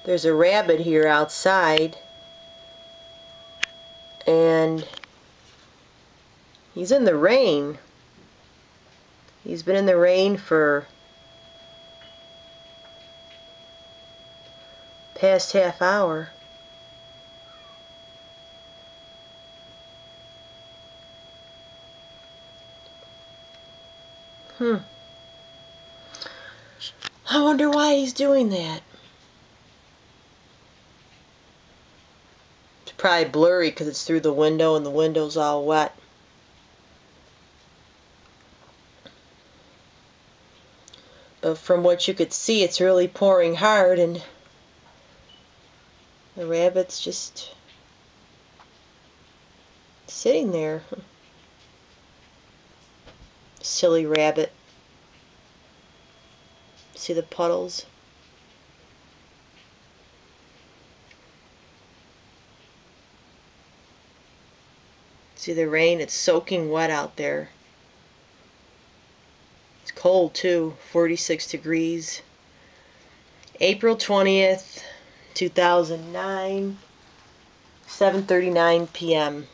There's a rabbit here outside, and he's in the rain. He's been in the rain for past half hour. I wonder why he's doing that. It's probably blurry because it's through the window and the window's all wet. But from what you could see, it's really pouring hard, and the rabbit's just sitting there. Silly rabbit. See the puddles? See the rain? It's soaking wet out there. It's cold too, 46 degrees. April 20th, 2009, 7:39 p.m.